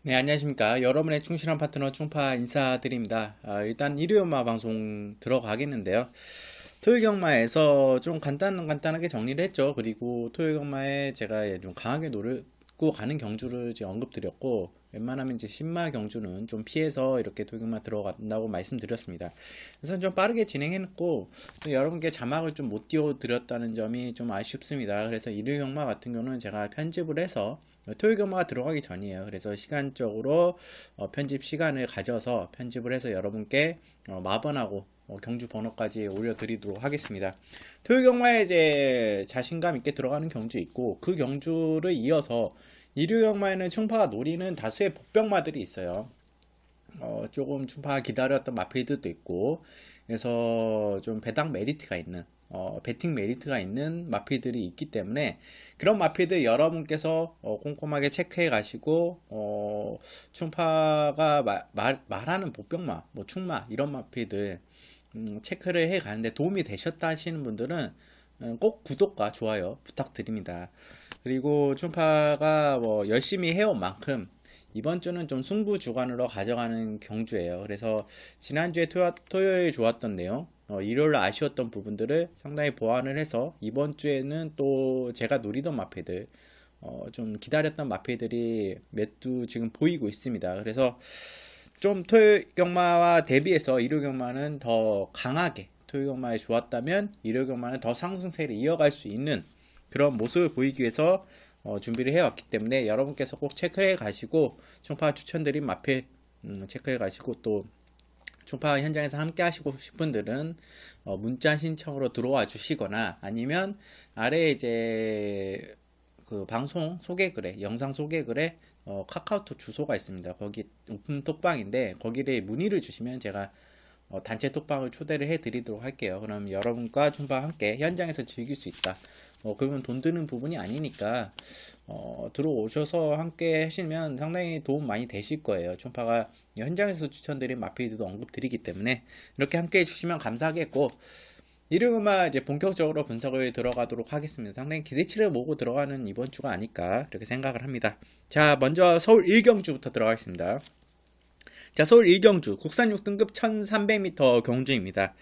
네, 안녕하십니까. 여러분의 충실한 파트너 충파 인사드립니다. 일단 일요일마 방송 들어가겠는데요. 토요경마에서 좀 간단하게 정리를 했죠. 그리고 토요경마에 제가 좀 강하게 노리고 가는 경주를 이제 언급드렸고, 웬만하면 이제 신마 경주는 좀 피해서 이렇게 토요경마 들어간다고 말씀드렸습니다. 그래서 좀 빠르게 진행해놓고, 또 여러분께 자막을 좀 못 띄워드렸다는 점이 좀 아쉽습니다. 그래서 일요경마 같은 경우는 제가 편집을 해서 토요일경마가 들어가기 전이에요. 그래서 시간적으로 편집 시간을 가져서 편집을 해서 여러분께 마번하고 경주 번호까지 올려드리도록 하겠습니다. 토요일경마에 이제 자신감 있게 들어가는 경주 있고, 그 경주를 이어서 일요일경마에는 충파가 노리는 다수의 복병마들이 있어요. 조금 충파가 기다렸던 마필들도 있고, 그래서 좀 배당 메리트가 있는 배팅 메리트가 있는 마필들이 있기 때문에 그런 마필들 여러분께서 꼼꼼하게 체크해 가시고 충파가 말하는 복병마, 뭐 충마 이런 마필들 체크를 해 가는데 도움이 되셨다 하시는 분들은 꼭 구독과 좋아요 부탁드립니다. 그리고 충파가 뭐 열심히 해온 만큼 이번 주는 좀 승부 주간으로 가져가는 경주예요. 그래서 지난주에 토요일 좋았던 내용, 일요일 아쉬웠던 부분들을 상당히 보완을 해서 이번 주에는 또 제가 노리던 마패들, 좀 기다렸던 마패들이 몇 두 지금 보이고 있습니다. 그래서 좀 토요일 경마와 대비해서 일요 경마는 더 강하게 토요일 경마에 좋았다면 일요 경마는 더 상승세를 이어갈 수 있는 그런 모습을 보이기 위해서 준비를 해왔기 때문에 여러분께서 꼭 체크해 가시고 충파 추천드린 마필 체크해 가시고 또 충파 현장에서 함께 하시고 싶은 분들은 문자 신청으로 들어와 주시거나 아니면 아래 이제 그 방송 소개글에 영상 소개글에 카카오톡 주소가 있습니다. 거기 오픈 톡방인데 거기를 문의를 주시면 제가 단체 톡방을 초대를 해드리도록 할게요. 그럼 여러분과 충파 함께 현장에서 즐길 수 있다. 그러면 돈 드는 부분이 아니니까 들어오셔서 함께 하시면 상당히 도움 많이 되실 거예요. 충파가 현장에서 추천드린 마필들도 언급드리기 때문에 이렇게 함께 해주시면 감사하겠고 일요일만 이제 본격적으로 분석을 들어가도록 하겠습니다. 상당히 기대치를 모으고 들어가는 이번 주가 아닐까 이렇게 생각을 합니다. 자, 먼저 서울 1경주부터 들어가겠습니다. 자, 서울 1경주 국산 6등급 1300m 경주입니다.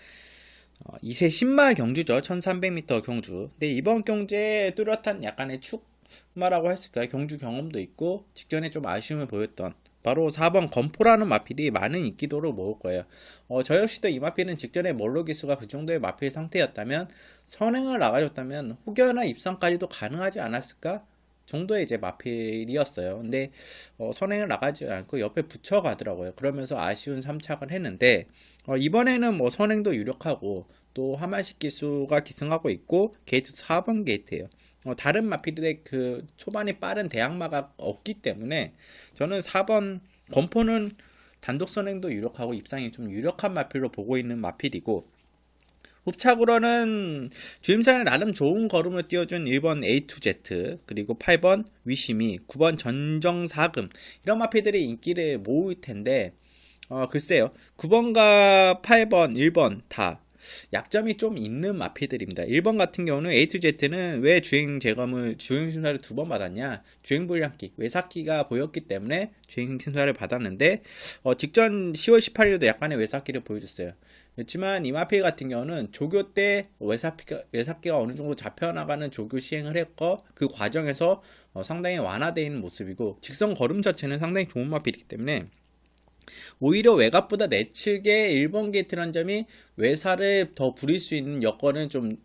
2세 신마 경주죠. 1300m 경주. 근데 이번 경주에 뚜렷한 약간의 축마라고 했을까요? 경주 경험도 있고 직전에 좀 아쉬움을 보였던 바로 4번 건포라는 마필이 많은 인기도를 모을 거예요. 저 역시도 이 마필은 직전에 몰로 기수가 그 정도의 마필 상태였다면 선행을 나가줬다면 혹여나 입상까지도 가능하지 않았을까? 정도의 이제 마필이었어요. 근데 선행을 나가지 않고 옆에 붙여가더라고요. 그러면서 아쉬운 3착을 했는데 이번에는 뭐 선행도 유력하고 또 하만식 기수가 기승하고 있고 게이트 4번 게이트예요. 다른 마필의 그 초반에 빠른 대항마가 없기 때문에 저는 4번 건포는 단독 선행도 유력하고 입상이 좀 유력한 마필로 보고 있는 마필이고 흡착으로는 주임사는 나름 좋은 걸음을 띄워준 1번 A2Z 그리고 8번 위시미 9번 전정사금 이런 마필들이 인기를 모을 텐데 글쎄요 9번과 8번 1번 다 약점이 좀 있는 마필들입니다. 1번 같은 경우는 A2Z는 왜 주행 심사를 2번 받았냐? 주행 불량기, 외삭기가 보였기 때문에 주행 심사를 받았는데 직전 10월 18일에도 약간의 외삭기를 보여줬어요. 그렇지만 이 마필 같은 경우는 조교 때 외삭기가 어느 정도 잡혀나가는 조교 시행을 했고 그 과정에서 상당히 완화되어 있는 모습이고 직선 걸음 자체는 상당히 좋은 마필이기 때문에 오히려 외곽보다 내측의 1번 게이트라는 점이 외사를 더 부릴 수 있는 여건을 좀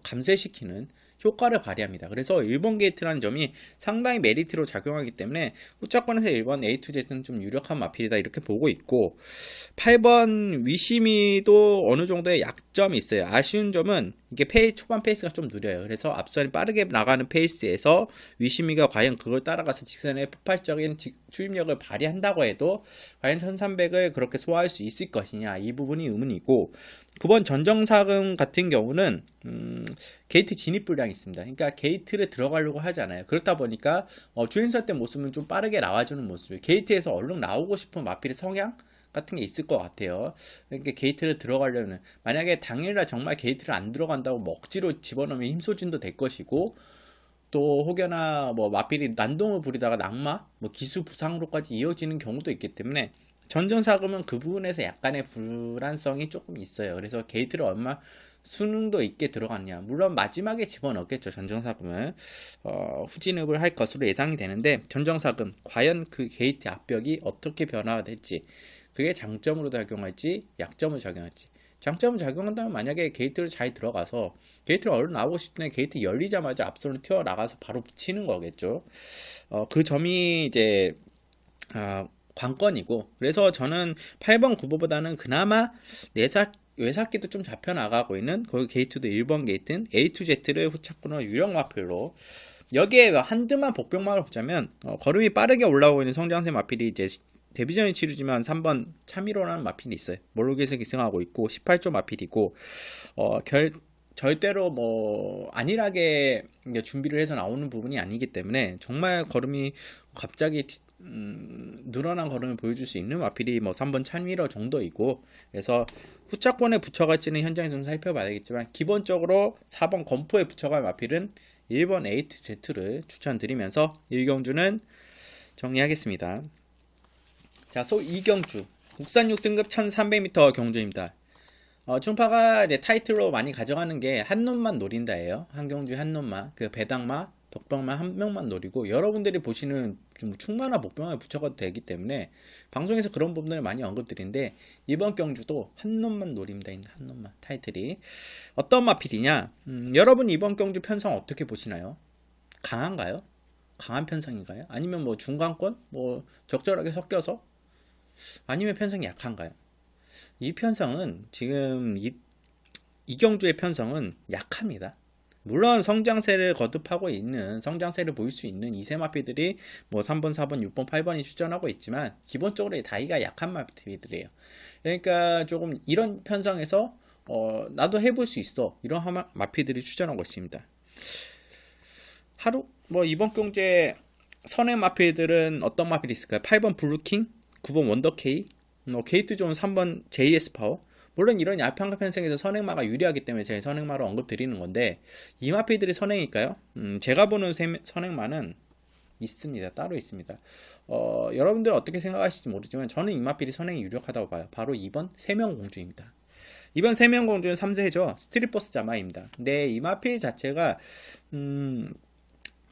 감쇄시키는 효과를 발휘합니다. 그래서 1번 게이트라는 점이 상당히 메리트로 작용하기 때문에 후차권에서 1번 A2Z는 좀 유력한 마필이다 이렇게 보고 있고 8번 위시미도 어느 정도의 약점이 있어요. 아쉬운 점은 이게 초반 페이스가 좀 느려요. 그래서 앞선이 빠르게 나가는 페이스에서 위시미가 과연 그걸 따라가서 직선의 폭발적인 추임력을 발휘한다고 해도 과연 1300을 그렇게 소화할 수 있을 것이냐 이 부분이 의문이고 9번 전정사금 같은 경우는 게이트 진입 불량이 있습니다. 그러니까 게이트를 들어가려고 하지 않아요. 그렇다 보니까 주행사 때 모습은 좀 빠르게 나와주는 모습이에요. 게이트에서 얼른 나오고 싶은 마필의 성향 같은 게 있을 것 같아요. 그러니까 게이트를 들어가려면 만약에 당일날 정말 게이트를 안 들어간다고 뭐 억지로 집어넣으면 힘소진도 될 것이고 또 혹여나 뭐 마필이 난동을 부리다가 낙마, 뭐 기수 부상으로까지 이어지는 경우도 있기 때문에 전정사금은 그 부분에서 약간의 불안성이 조금 있어요. 그래서 게이트를 얼마 수능도 있게 들어갔냐. 물론 마지막에 집어넣겠죠. 전정사금을 후진업을 할 것으로 예상이 되는데 전정사금 과연 그 게이트 앞벽이 어떻게 변화가 될지, 그게 장점으로 작용할지 약점을 작용할지. 장점을 작용한다면 만약에 게이트를 잘 들어가서 게이트를 얼른 나오고 싶은데 게이트 열리자마자 앞선으로 튀어나가서 바로 붙이는 거겠죠. 그 점이 이제 관건이고, 그래서 저는 8번 9번보다는 그나마 외삭기도 좀 잡혀나가고 있는 거기 게이트도 1번 게이트는 A2Z를 후착권으로 유력 마필로, 여기에 한두만 복병막을 보자면 걸음이 빠르게 올라오고 있는 성장세 마필이 이제 데뷔전이 치르지만 3번 차미로라는 마필이 있어요. 모르게서 기승하고 있고 18조 마필이고 절대로 뭐 안일하게 준비를 해서 나오는 부분이 아니기 때문에 정말 걸음이 갑자기 늘어난 걸음을 보여줄 수 있는 마필이 뭐 3번 차미러 정도이고, 그래서 후차권에 붙여갈지는 현장에서 좀 살펴봐야 되겠지만 기본적으로 4번 검포에 붙여갈 마필은 1번 8Z를 추천드리면서 1경주는 정리하겠습니다. 자, 이경주 국산 6등급 1300m 경주입니다. 충파가 이제 타이틀로 많이 가져가는 게 한 놈만 노린다예요. 한경주 한 놈만, 그 배당마, 덕병마 한 명만 노리고, 여러분들이 보시는 좀 충마나 복병에 붙여가도 되기 때문에 방송에서 그런 부분을 많이 언급드리는데, 이번 경주도 한 놈만 노립니다. 한 놈만 타이틀이 어떤 마필이냐? 여러분 이번 경주 편성 어떻게 보시나요? 강한가요? 강한 편성인가요? 아니면 뭐 중간권? 뭐 적절하게 섞여서? 아니면 편성이 약한가요? 이 편성은 지금 이 경주의 편성은 약합니다. 물론 성장세를 거듭하고 있는, 성장세를 보일 수 있는 이세 마필들이 뭐 3번, 4번, 6번, 8번이 출전하고 있지만 기본적으로 다이가 약한 마필들이에요. 그러니까 조금 이런 편성에서 나도 해볼 수 있어, 이런 마필들이 출전하고 있습니다. 뭐 이번 경주에 선행 마필들은 어떤 마필이 있을까요? 8번 블루킹, 9번 원더케이, 게이트 존 3번 JS 파워. 물론 이런 야평가 편성에서 선행마가 유리하기 때문에 제가 선행마로 언급드리는 건데, 이 마필들이 선행일까요? 제가 보는 선행마는 있습니다. 따로 있습니다. 여러분들 어떻게 생각하실지 모르지만 저는 이 마필이 선행이 유력하다고 봐요. 바로 2번 세명공주입니다. 이번 세명공주는 3세죠. 스트릿버스 자마입니다. 근데 이 마필 자체가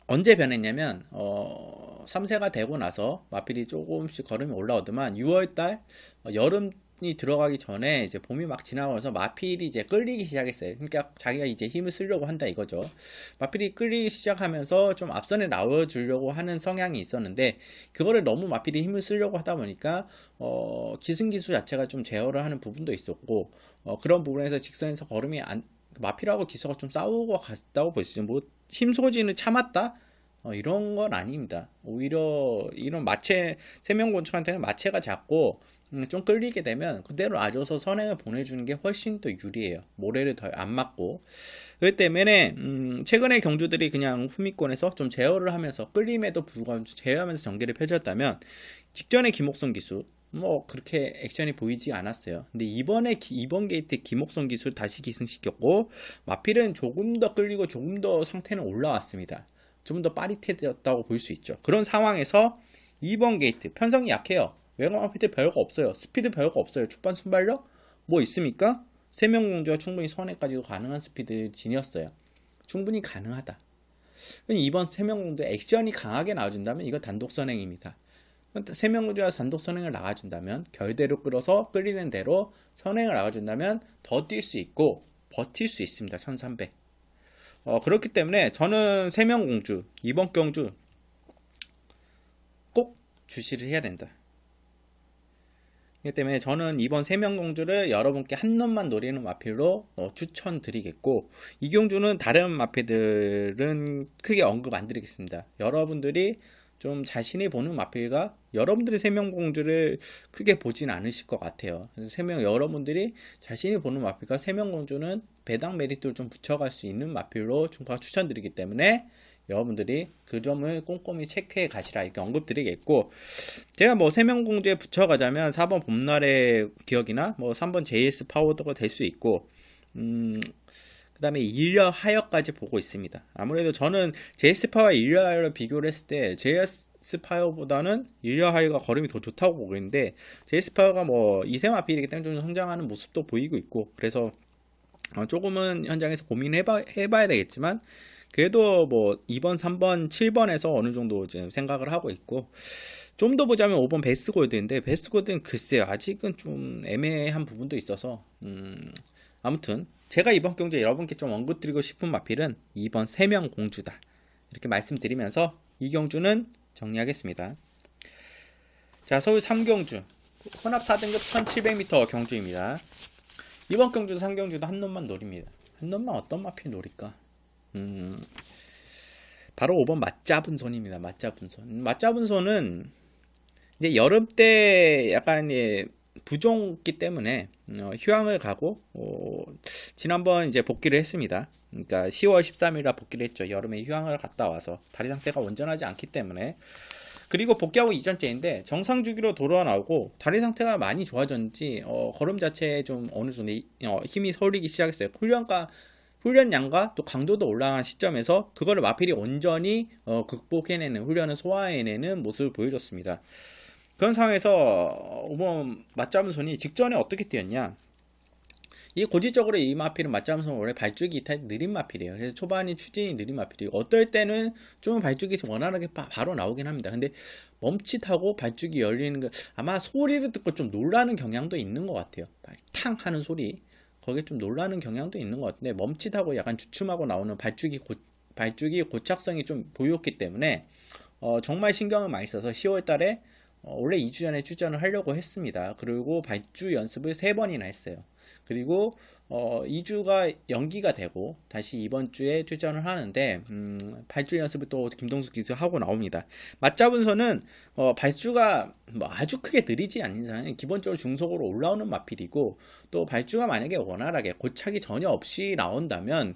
언제 변했냐면 3세가 되고 나서 마필이 조금씩 걸음이 올라오더만 6월달 여름이 들어가기 전에 이제 봄이 막 지나가면서 마필이 이제 끌리기 시작했어요. 그러니까 자기가 이제 힘을 쓰려고 한다 이거죠. 마필이 끌리기 시작하면서 좀 앞선에 나와주려고 하는 성향이 있었는데, 그거를 너무 마필이 힘을 쓰려고 하다 보니까 기승기수 자체가 좀 제어를 하는 부분도 있었고, 그런 부분에서 직선에서 걸음이 마필하고 기수가 좀 싸우고 갔다고 볼 수 있죠. 뭐 힘소지는 참았다? 이런 건 아닙니다. 오히려 이런 마체, 세명곤충한테는 마체가 작고 좀 끌리게 되면 그대로 놔줘서 선행을 보내주는 게 훨씬 더 유리해요. 모래를 덜 안 맞고. 그렇기 때문에 최근에 경주들이 그냥 후미권에서 좀 제어를 하면서 끌림에도 불구하고 제어하면서 전개를 펼쳤다면, 직전에 김옥성 기수 뭐 그렇게 액션이 보이지 않았어요. 근데 이번 게이트 김옥성 기수를 다시 기승시켰고, 마필은 조금 더 끌리고 조금 더 상태는 올라왔습니다. 좀 더 빠릿해졌다고 볼 수 있죠. 그런 상황에서 2번 게이트 편성이 약해요. 외곽 마필들 별거 없어요. 스피드 별거 없어요. 축반 순발력 뭐 있습니까? 세명공주가 충분히 선행까지도 가능한 스피드 진이었어요. 충분히 가능하다. 이번 세명공주 액션이 강하게 나와준다면 이거 단독 선행입니다. 세명공주가 단독 선행을 나가준다면, 결대로 끌어서 끌리는 대로 선행을 나가준다면 더 뛸 수 있고 버틸 수 있습니다. 1300. 그렇기 때문에 저는 세명공주 이번 경주 꼭 주시를 해야 된다. 그렇기 때문에 저는 이번 세명공주를 여러분께 한 놈만 노리는 마필로 추천드리겠고, 이 경주는 다른 마필들은 크게 언급 안 드리겠습니다. 여러분들이 좀 자신이 보는 마필과 여러분들이 세명공주를 크게 보진 않으실 것 같아요. 그래서 여러분들이 자신이 보는 마필과 세명공주는 배당 메리트를 좀 붙여갈 수 있는 마필로 충파가 추천드리기 때문에 여러분들이 그 점을 꼼꼼히 체크해 가시라 이렇게 언급드리겠고, 제가 뭐 세명공주에 붙여가자면 4번 봄날의 기억이나 뭐 3번 JS 파워더가 될 수 있고, 그 다음에 일려 하여까지 보고 있습니다. 아무래도 저는 제이스파와 일려 하여를 비교를 했을 때 제이스파이어보다는 일려 하여가 걸음이 더 좋다고 보고 있는데, 제이스파이어가 뭐 2세 마필이기 때문에 좀 성장하는 모습도 보이고 있고, 그래서 조금은 현장에서 고민해봐야 되겠지만, 그래도 뭐 2번, 3번, 7번에서 어느 정도 지금 생각을 하고 있고, 좀 더 보자면 5번 베스트 골드인데, 베스트 골드는 글쎄요, 아직은 좀 애매한 부분도 있어서, 아무튼 제가 이번 경주에 여러분께 좀 언급드리고 싶은 마필은 2번 세명 공주다, 이렇게 말씀드리면서 이 경주는 정리하겠습니다. 자, 서울 3경주 혼합 4등급 1700m 경주입니다. 이번 경주도 3경주도 한 놈만 노립니다. 한 놈만 어떤 마필 노릴까? 바로 5번 맞잡은 손입니다. 맞잡은 손. 맞잡은 손은 이제 여름 때 약간 부종기 때문에 휴양을 가고, 지난번 이제 복귀를 했습니다. 그러니까 10월 13일에 복귀를 했죠. 여름에 휴양을 갔다 와서 다리 상태가 온전하지 않기 때문에. 그리고 복귀하고 이전째인데 정상 주기로 돌아나오고 다리 상태가 많이 좋아졌는지 걸음 자체에 좀 어느 정도 힘이 서리기 시작했어요. 훈련량과 또 강도도 올라간 시점에서 그거를 마필이 온전히 극복해내는, 훈련을 소화해내는 모습을 보여줬습니다. 그런 상황에서 5번 맞잡은 손이 직전에 어떻게 뛰었냐, 이 고질적으로 이 마필은 맞잡은 손은 원래 발주기 느린 마필이에요. 그래서 초반이 추진이 느린 마필이고, 어떨 때는 좀 발주기 원활하게 바로 나오긴 합니다. 근데 멈칫하고 발주기 열리는 거, 아마 소리를 듣고 좀 놀라는 경향도 있는 것 같아요. 탕 하는 소리, 거기에 좀 놀라는 경향도 있는 것 같은데, 멈칫하고 약간 주춤하고 나오는 발주기 고착성이 좀 보였기 때문에 정말 신경을 많이 써서 10월 달에 원래 2주 전에 출전을 하려고 했습니다. 그리고 발주 연습을 3번이나 했어요. 그리고 2주가 연기가 되고 다시 이번 주에 출전을 하는데, 발주 연습을 또 김동숙 기수 하고 나옵니다. 맞잡은 손은 발주가 뭐 아주 크게 느리지 않는 이상 기본적으로 중속으로 올라오는 마필이고, 또 발주가 만약에 원활하게 고착이 전혀 없이 나온다면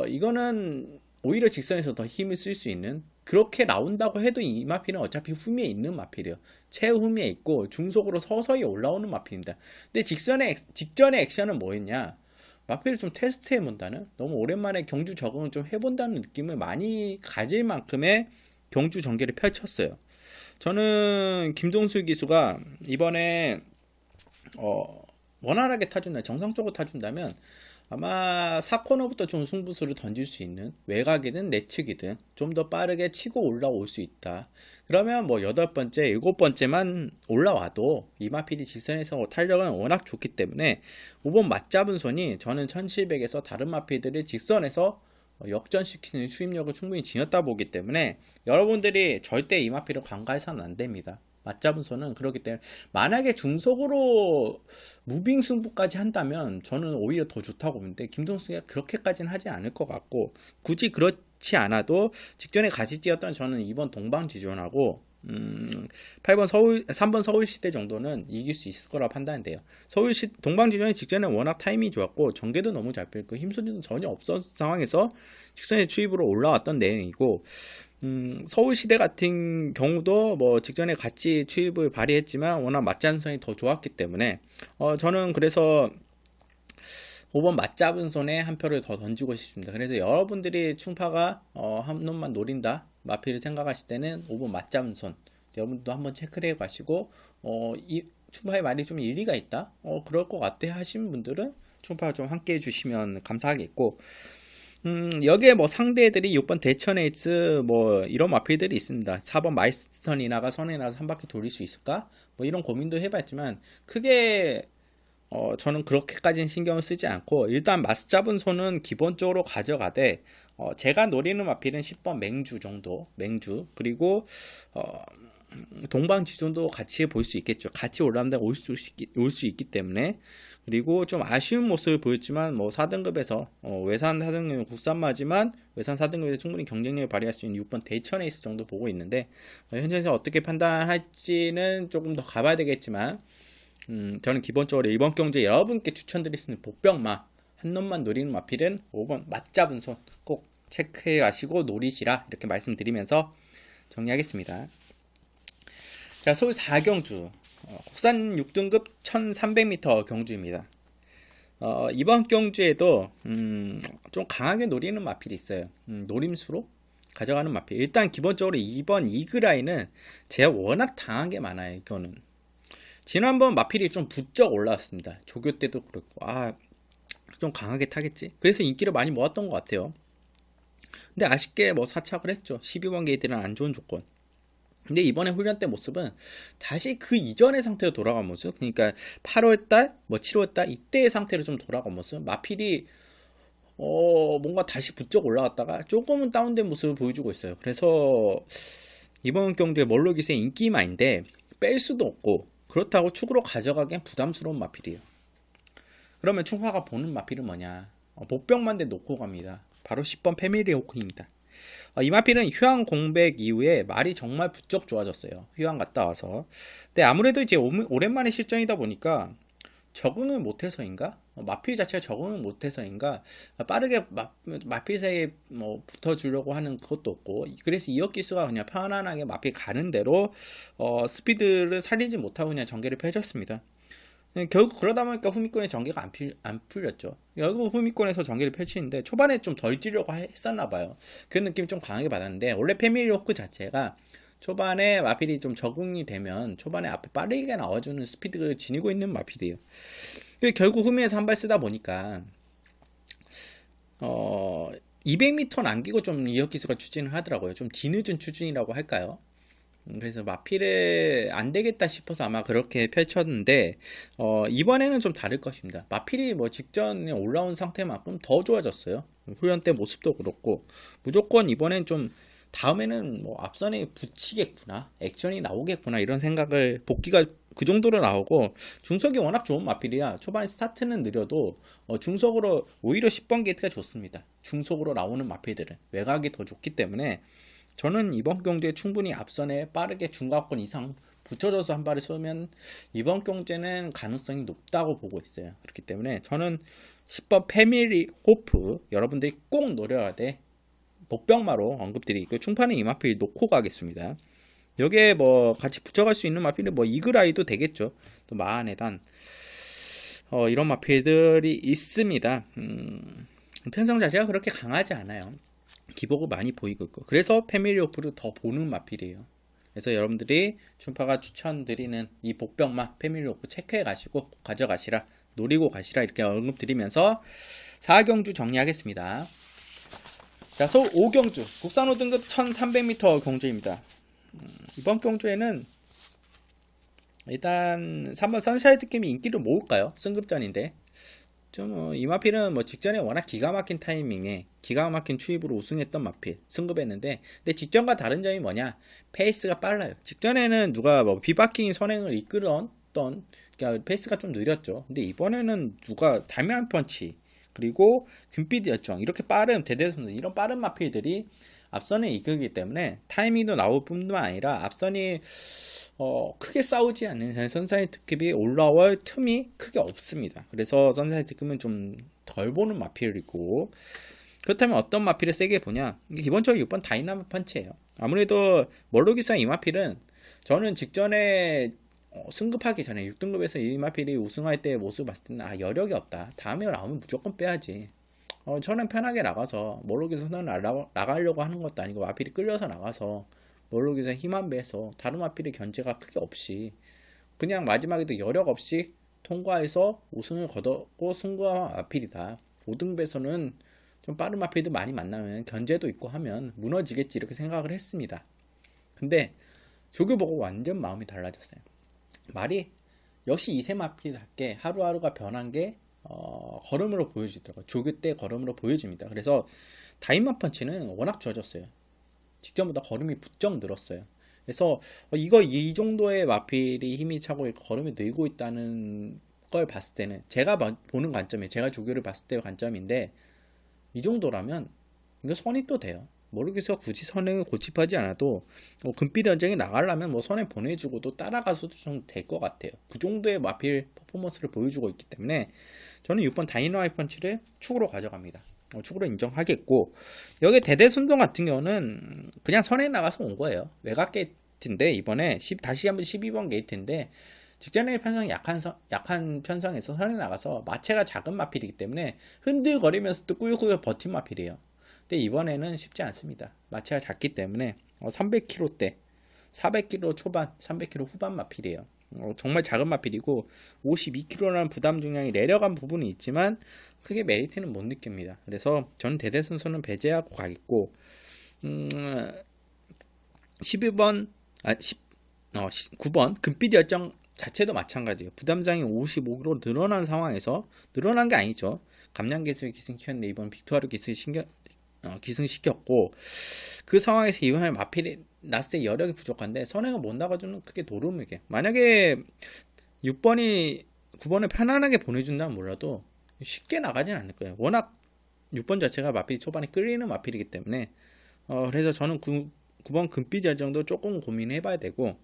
이거는 오히려 직선에서 더 힘을 쓸 수 있는, 그렇게 나온다고 해도 이 마필은 어차피 후미에 있는 마필이에요. 최후미에 있고 중속으로 서서히 올라오는 마필입니다. 근데 직전의 액션은 뭐였냐, 마필을 좀 테스트해본다는, 너무 오랜만에 경주 적응을 좀 해본다는 느낌을 많이 가질 만큼의 경주 전개를 펼쳤어요. 저는 김동수 기수가 이번에 원활하게 타준다, 정상적으로 타준다면 아마 4코너부터 좀 승부수를 던질 수 있는, 외곽이든 내측이든 좀 더 빠르게 치고 올라올 수 있다. 그러면 뭐 8번째, 7번째만 올라와도 이 마필이 직선에서 탄력은 워낙 좋기 때문에 5번 맞잡은 손이 저는 1700에서 다른 마필들을 직선에서 역전시키는 수입력을 충분히 지녔다 보기 때문에 여러분들이 절대 이 마필을 간과해서는 안 됩니다. 맞잡은 손은 그렇기 때문에 만약에 중속으로 무빙 승부까지 한다면 저는 오히려 더 좋다고 보는데, 김동수가 그렇게까지는 하지 않을 것 같고, 굳이 그렇지 않아도 직전에 같이 뛰었던 저는 2번 동방지존하고 3번 서울시대 정도는 이길 수 있을 거라 판단돼요. 동방지존이 직전에 워낙 타이밍이 좋았고 전개도 너무 잘 뺐고 힘소리도 전혀 없었던 상황에서 직선의 추입으로 올라왔던 내용이고, 서울시대 같은 경우도 뭐 직전에 같이 추입을 발휘했지만 워낙 맞잡선이 더 좋았기 때문에 저는 그래서 5번 맞잡은 손에 한 표를 더 던지고 싶습니다. 그래서 여러분들이 충파가 한 놈만 노린다 마필을 생각하실 때는 5번 맞잡은 손 여러분도 한번 체크를 해 가시고, 이 충파의 말이 좀 일리가 있다, 그럴 것 같아 하시는 분들은 충파 좀 함께 해주시면 감사하겠고, 여기에 뭐 상대들이 6번 대천에이츠 뭐 이런 마필들이 있습니다. 4번 마이스턴이나가 선에 나서 한 바퀴 돌릴 수 있을까? 뭐 이런 고민도 해봤지만 크게 저는 그렇게까지는 신경을 쓰지 않고, 일단 맞잡은 손은 기본적으로 가져가되 제가 노리는 마필은 10번 맹주 정도, 맹주, 그리고 동방지존도 같이 볼 수 있겠죠. 같이 올라간다 올 수 있기 때문에. 그리고 좀 아쉬운 모습을 보였지만 뭐 4등급에서 외산 4등급은 국산마지만 외산 4등급에서 충분히 경쟁력을 발휘할 수 있는 6번 대천에이스 정도 보고 있는데, 현재에서 어떻게 판단할지는 조금 더 가봐야 되겠지만, 저는 기본적으로 이번 경주에 여러분께 추천드릴 수 있는 복병마 한 놈만 노리는 마필은 5번 맞잡은 손 꼭 체크해 가시고 노리시라, 이렇게 말씀드리면서 정리하겠습니다. 자, 서울 4경주 국산 6등급 1300m 경주입니다. 이번 경주에도 좀 강하게 노리는 마필이 있어요. 노림수로 가져가는 마필. 일단 기본적으로 이번 이그라인은 제가 워낙 당한 게 많아요. 이거는 지난번 마필이 좀 부쩍 올라왔습니다. 조교 때도 그렇고 좀 강하게 타겠지. 그래서 인기를 많이 모았던 것 같아요. 근데 아쉽게 뭐 사착을 했죠. 12번 게이트는 안 좋은 조건. 근데 이번에 훈련 때 모습은 다시 그 이전의 상태로 돌아간 모습. 그러니까 8월달, 뭐 7월달 이때의 상태로 좀 돌아간 모습. 마필이 뭔가 다시 부쩍 올라갔다가 조금은 다운된 모습을 보여주고 있어요. 그래서 이번 경기에 멀로기스의 인기마인데 뺄 수도 없고 그렇다고 축으로 가져가기엔 부담스러운 마필이에요. 그러면 충파가 보는 마필은 뭐냐? 복병만대 놓고 갑니다. 바로 10번 패밀리 호크입니다. 이 마필은 휴양 공백 이후에 말이 정말 부쩍 좋아졌어요. 휴양 갔다 와서. 근데 아무래도 이제 오랜만에 실전이다 보니까 적응을 못해서인가? 마필 자체가 적응을 못해서인가? 빠르게 마필 사이에 뭐 붙어주려고 하는 그것도 없고, 그래서 이역기수가 그냥 편안하게 마필 가는 대로 스피드를 살리지 못하고 그냥 전개를 펼쳤습니다. 결국 그러다 보니까 후미권의 전개가 안 풀렸죠. 결국 후미권에서 전개를 펼치는데 초반에 좀 덜 찌려고 했었나 봐요. 그 느낌이 좀 강하게 받았는데 원래 패밀리 호크 자체가 초반에 마필이 좀 적응이 되면 초반에 앞에 빠르게 나와주는 스피드를 지니고 있는 마필이에요. 결국 후미에서 한 발 쓰다 보니까 200m 남기고 좀 이역기수가 추진을 하더라고요. 좀 뒤늦은 추진이라고 할까요? 그래서 마필을 안 되겠다 싶어서 아마 그렇게 펼쳤는데 이번에는 좀 다를 것입니다. 마필이 뭐 직전에 올라온 상태만큼 더 좋아졌어요. 훈련 때 모습도 그렇고 무조건 이번엔 좀 다음에는 뭐 앞선에 붙이겠구나, 액션이 나오겠구나 이런 생각을, 복귀가 그 정도로 나오고 중속이 워낙 좋은 마필이야. 초반에 스타트는 느려도 중속으로 오히려 10번 게이트가 좋습니다. 중속으로 나오는 마필들은 외곽이 더 좋기 때문에 저는 이번 경주에 충분히 앞선에 빠르게 중간권 이상 붙여줘서 한 발을 쏘면 이번 경주에는 가능성이 높다고 보고 있어요. 그렇기 때문에 저는 10번 패밀리 호프 여러분들이 꼭 노려야 돼. 복병마로 언급드리고 충파는 이 마필 놓고 가겠습니다. 여기에 뭐 같이 붙여갈 수 있는 마필은 뭐 이그라이도 되겠죠. 또 마하네단 이런 마필들이 있습니다. 편성 자체가 그렇게 강하지 않아요. 기복을 많이 보이고 있고 그래서 패밀리 오프를 더 보는 마필이에요. 그래서 여러분들이 춘파가 추천드리는 이 복병마 패밀리 오프 체크해 가시고 가져가시라, 노리고 가시라 이렇게 언급드리면서 4경주 정리하겠습니다. 자, 서울 5경주 국산 5등급 1300m 경주입니다. 이번 경주에는 일단 3번 선샤인 느낌이 인기를 모을까요? 승급전인데 좀 이 마필은 뭐 직전에 워낙 기가 막힌 타이밍에 기가 막힌 추입으로 우승했던 마필 승급했는데, 근데 직전과 다른 점이 뭐냐? 페이스가 빨라요. 직전에는 누가 뭐 비바킹 선행을 이끌었던, 그러니까 페이스가 좀 느렸죠. 근데 이번에는 누가 달면 펀치 그리고 금빛 열정 이렇게 빠른 대대선수 이런 빠른 마필들이 앞선에 이끌기 때문에 타이밍도 나올 뿐만 아니라 앞선이 크게 싸우지 않는 선사의 특급이 올라올 틈이 크게 없습니다. 그래서 선사의 특급은 좀 덜 보는 마필이고, 그렇다면 어떤 마필을 세게 보냐? 기본적으로 6번 다이나믹 펀치예요. 아무래도 멀로기사 이 마필은 저는 직전에 승급하기 전에 6등급에서 이 마필이 우승할 때의 모습을 봤을 때는 여력이 없다. 다음에 나오면 무조건 빼야지. 저는 편하게 나가서 멀로기사 선을 나가려고 하는 것도 아니고 마필이 끌려서 나가서 멀로기사 힘한 배에서 다른 마필의 견제가 크게 없이 그냥 마지막에도 여력 없이 통과해서 우승을 거뒀고 승부한 마필이다. 5등배에서는 좀 빠른 마필도 많이 만나면 견제도 있고 하면 무너지겠지 이렇게 생각을 했습니다. 근데 조교 보고 완전 마음이 달라졌어요. 말이 역시 이세 마필답게 하루하루가 변한 게 걸음으로 보여지더라고요. 조교 때 걸음으로 보여집니다. 그래서 다이마 펀치는 워낙 좋아졌어요. 직전보다 걸음이 부쩍 늘었어요. 그래서 이 정도의 마필이 힘이 차고 걸음이 늘고 있다는 걸 봤을 때는 제가 보는 관점이, 제가 조교를 봤을 때의 관점인데, 이 정도라면 이거 선이 또 돼요. 모르겠어. 굳이 선행을 고집하지 않아도 금빛 연장이 나가려면 뭐 선에 보내주고도 따라가서도 좀 될 것 같아요. 그 정도의 마필 퍼포먼스를 보여주고 있기 때문에 저는 6번 다이너마이트 펀치를 축으로 가져갑니다. 축으로 인정하겠고, 여기 대대순동 같은 경우는 그냥 선에 나가서 온 거예요. 외곽 게이트인데 이번에 다시 한번 12번 게이트인데 직전의 편성이 약한 편성에서 선에 나가서 마체가 작은 마필이기 때문에 흔들거리면서도 꾸역꾸역 버틴 마필이에요. 근데 이번에는 쉽지 않습니다. 마체가 작기 때문에 300kg대, 400kg 초반, 300kg 후반 마필이에요. 정말 작은 마필이고 52kg라는 부담 중량이 내려간 부분이 있지만 크게 메리트는 못 느낍니다. 그래서 저는 대대손손은 배제하고 가겠고 12번 9번 금빛 열정 자체도 마찬가지예요. 부담장이 55kg 늘어난 상황에서 늘어난 게 아니죠. 감량 기술 기승시켰는데 이번 빅투아르 기승시켰고 그 상황에서 이번에 마필이 났을 때 여력이 부족한데 선행을 못 나가주는 그게 노름이게. 만약에 6번이 9번을 편안하게 보내준다면 몰라도 쉽게 나가진 않을 거예요. 워낙 6번 자체가 마필이 초반에 끌리는 마필이기 때문에 그래서 저는 9번 금빛 열정도 조금 고민해봐야 되고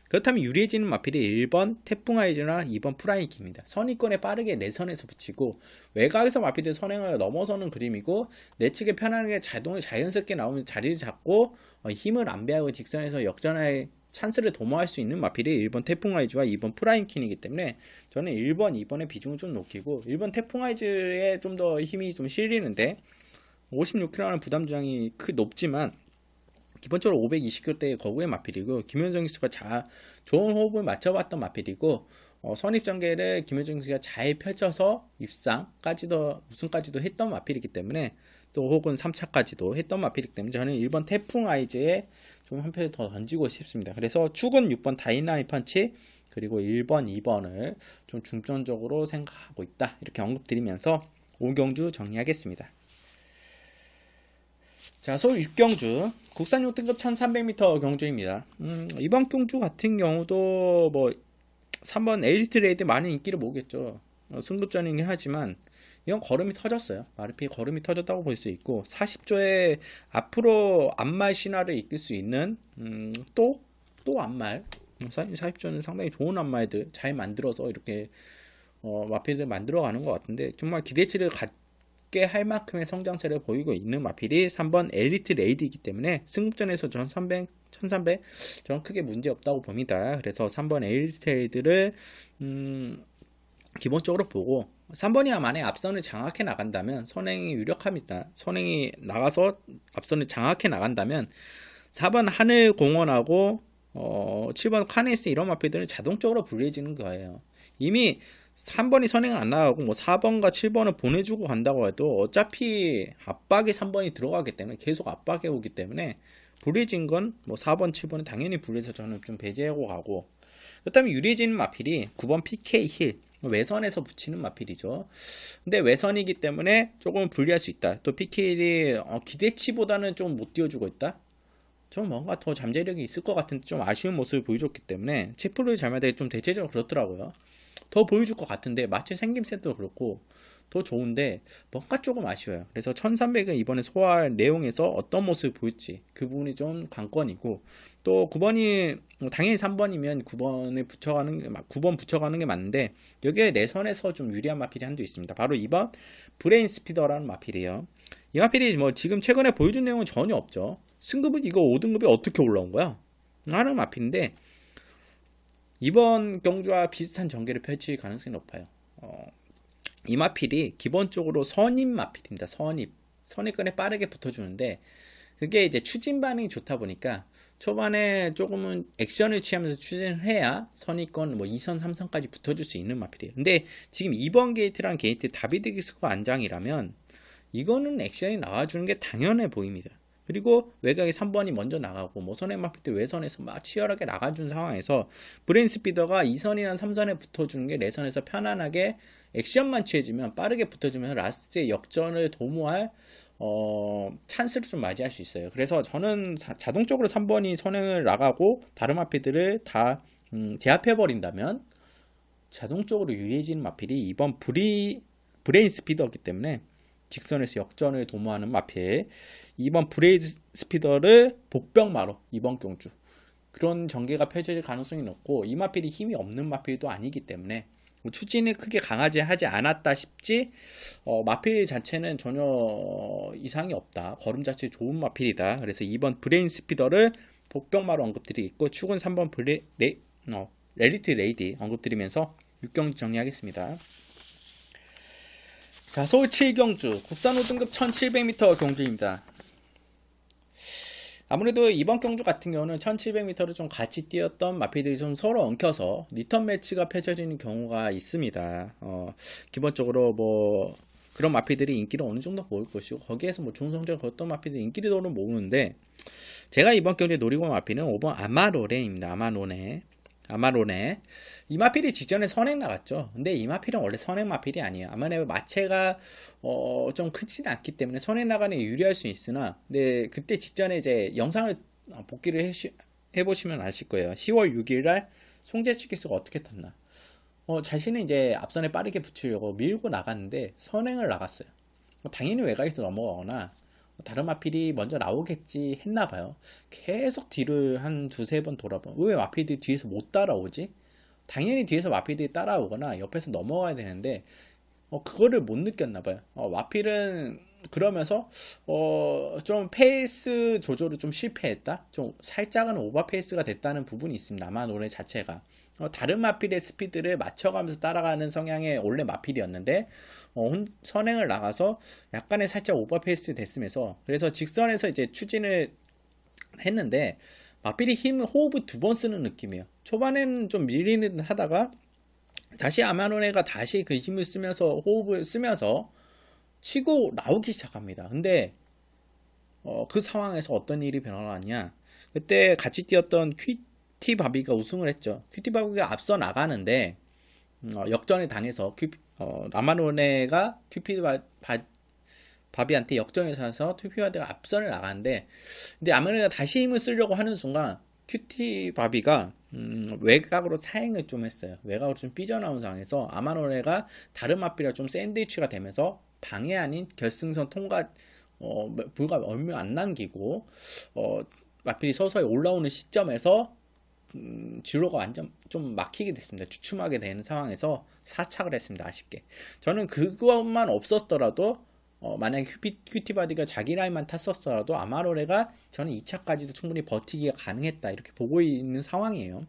그렇다면 유리해지는 마필이 1번 태풍아이즈나 2번 프라이기입니다. 선위권에 빠르게 내선에서 붙이고 외곽에서 마필들 선행을 넘어서는 그림이고 내측에 편안하게 자연스럽게 나오면서 자리를 잡고 힘을 안배하고 직선에서 역전할 찬스를 도모할 수 있는 마필이 1번 태풍아이즈와 2번 프라임킨이기 때문에 저는 1번, 2번의 비중을 좀 높이고 1번 태풍아이즈에 좀 더 힘이 좀 실리는데 56kg라는 부담 주장이 높지만 기본적으로 520kg대의 거구의 마필이고 김현정 기수가 좋은 호흡을 맞춰봤던 마필이고 선입전개를 김현정 기수가 잘 펼쳐서 입상까지도 우승까지도 했던 마필이기 때문에 또 혹은 3차까지도 했던 마필이기 때문에 저는 1번 태풍 아이즈에 좀 한 표를 더 던지고 싶습니다. 그래서 축은 6번 다이나믹 펀치 그리고 1번, 2번을 좀 중점적으로 생각하고 있다. 이렇게 언급드리면서 5경주 정리하겠습니다. 자, 서울 6경주 국산용 등급 1300m 경주입니다. 이번 경주 같은 경우도 뭐 3번 에리트 레이드 많은 인기를 모으겠죠. 승급전이긴 하지만 이건 걸음이 터졌어요. 마르피 걸음이 터졌다고 볼 수 있고 40조의 앞으로 앞말 신화를 이끌 수 있는 또 앞말 40조는 상당히 좋은 앞말들 잘 만들어서 이렇게 마필을 만들어가는 것 같은데 정말 기대치를 갖게 할 만큼의 성장세를 보이고 있는 마필이 3번 엘리트 레이드이기 때문에 승급전에서 전 1300 저는 크게 문제없다고 봅니다. 그래서 3번 엘리트 레이드를 기본적으로 보고 3번이야 만에 앞선을 장악해 나간다면 선행이 유력합니다. 선행이 나가서 앞선을 장악해 나간다면 4번 하늘공원하고 7번 카네스 이런 마필들은 자동적으로 불리해지는 거예요. 이미 3번이 선행을 안 나가고 뭐 4번과 7번을 보내주고 간다고 해도 어차피 압박에 3번이 들어가기 때문에 계속 압박해 오기 때문에 불리해진 건 뭐 4번, 7번은 당연히 불리해서 저는 좀 배제하고 가고 그렇다면 유리해지는 마필이 9번 PK 힐 외선에서 붙이는 마필이죠. 근데 외선이기 때문에 조금 불리할 수 있다. 또 PK힐이 기대치보다는 좀 못 띄워주고 있다. 좀 뭔가 더 잠재력이 있을 것 같은데 좀 아쉬운 모습을 보여줬기 때문에 체프를 잘 맞아 좀 대체적으로 그렇더라고요. 더 보여줄 것 같은데 마치 생김새도 그렇고 더 좋은데 뭔가 조금 아쉬워요. 그래서 1300은 이번에 소화할 내용에서 어떤 모습을 보일지 그 부분이 좀 관건이고 또 9번이 당연히 3번이면 9번을 9번 붙여가는 게 맞는데 여기에 내선에서 좀 유리한 마필이 한두 있습니다. 바로 2번 브레인 스피더라는 마필이에요. 이 마필이 뭐 지금 최근에 보여준 내용은 전혀 없죠. 승급은 이거 5등급이 어떻게 올라온 거야? 하는 마필인데 이번 경주와 비슷한 전개를 펼칠 가능성이 높아요. 이 마필이 기본적으로 선입 마필입니다. 선입권에 빠르게 붙어주는데 그게 이제 추진 반응이 좋다 보니까 초반에 조금은 액션을 취하면서 추진을 해야 선입권 뭐 2선, 3선까지 붙어줄 수 있는 마필이에요. 근데 지금 2번 게이트랑 게이트 다비드 기스코 안장이라면 이거는 액션이 나와주는 게 당연해 보입니다. 그리고 외곽에 3번이 먼저 나가고 뭐 선행 마필 때 외선에서 막 치열하게 나가준 상황에서 브레인 스피더가 2선이나 3선에 붙어주는 게 내선에서 편안하게 액션만 취해지면 빠르게 붙어주면서 라스트에 역전을 도모할 찬스를 좀 맞이할 수 있어요. 그래서 저는 자동적으로 3번이 선행을 나가고 다른 마필들을 다 제압해버린다면 자동적으로 유리해지는 마필이 2번 브레인 스피더이기 때문에 직선에서 역전을 도모하는 마필 2번 브레인 스피더를 복병마로 이번 경주 그런 전개가 펼쳐질 가능성이 높고 이 마필이 힘이 없는 마필도 아니기 때문에 추진이 크게 강하지 하지 않았다 싶지 마필 자체는 전혀 이상이 없다. 걸음 자체 좋은 마필이다. 그래서 2번 브레인 스피더를 복병마로 언급드리겠고 축은 3번 레리트 레이디 언급드리면서 6경주 정리하겠습니다. 자, 서울 7경주 국산 5등급 1700m 경주입니다. 아무래도 이번 경주 같은 경우는 1700m를 좀 같이 뛰었던 마필들이 좀 서로 엉켜서 리턴 매치가 펼쳐지는 경우가 있습니다. 기본적으로 뭐 그런 마필들이 인기를 어느 정도 모을 것이고, 거기에서 뭐 좋은 성적을 거뒀던 마필들이 인기를 모으는데, 제가 이번 경주에 노리고 온 마필은 5번 아마로네입니다. 아마로네. 이 마필이 직전에 선행 나갔죠. 근데 이 마필은 원래 선행 마필이 아니에요. 아마로네 마체가 좀 크지는 않기 때문에 선행 나가는 게 유리할 수 있으나, 근데 그때 직전에 이제 영상을 복기를 해보시면 아실 거예요. 10월 6일날 송재치 기수가 어떻게 탔나. 자신은 이제 앞선에 빠르게 붙이려고 밀고 나갔는데 선행을 나갔어요. 당연히 외곽에서 넘어가거나 다른 마필이 먼저 나오겠지 했나봐요. 계속 뒤를 한 두세 번 돌아봐. 왜 마필들이 뒤에서 못 따라오지? 당연히 뒤에서 마필들이 따라오거나 옆에서 넘어가야 되는데 그거를 못 느꼈나봐요. 마필은 그러면서 좀 페이스 조절을 좀 실패했다. 좀 살짝은 오버 페이스가 됐다는 부분이 있습니다. 아마 노래 자체가 다른 마필의 스피드를 맞춰가면서 따라가는 성향의 원래 마필이었는데 선행을 나가서 약간의 살짝 오버페이스 됐으면서, 그래서 직선에서 이제 추진을 했는데 마필이 호흡을 두 번 쓰는 느낌이에요. 초반에는 좀 밀리는 하다가 다시 아마노네가 다시 그 힘을 쓰면서 호흡을 쓰면서 치고 나오기 시작합니다. 근데 그 상황에서 어떤 일이 변화하냐, 그때 같이 뛰었던 큐티 바비가 우승을 했죠. 큐티 바비가 앞서 나가는데 역전을 당해서 아마노네가 큐티 바비한테 역전을 사서 큐티 바비가 앞선을 나가는데, 근데 아마노네가 다시 힘을 쓰려고 하는 순간 큐티 바비가 외곽으로 사행을 좀 했어요. 외곽으로 좀 삐져나온 상황에서 아마노네가 다른 마필이랑 좀 샌드위치가 되면서 방해 아닌 결승선 통과 불과 얼마 안 남기고 마필이 서서히 올라오는 시점에서 진로가 완전 좀 막히게 됐습니다. 주춤하게 되는 상황에서 사착을 했습니다. 아쉽게. 저는 그것만 없었더라도 만약에 큐티바디가 자기 라인만 탔었더라도 아마노레가 저는 2차까지도 충분히 버티기가 가능했다 이렇게 보고 있는 상황이에요.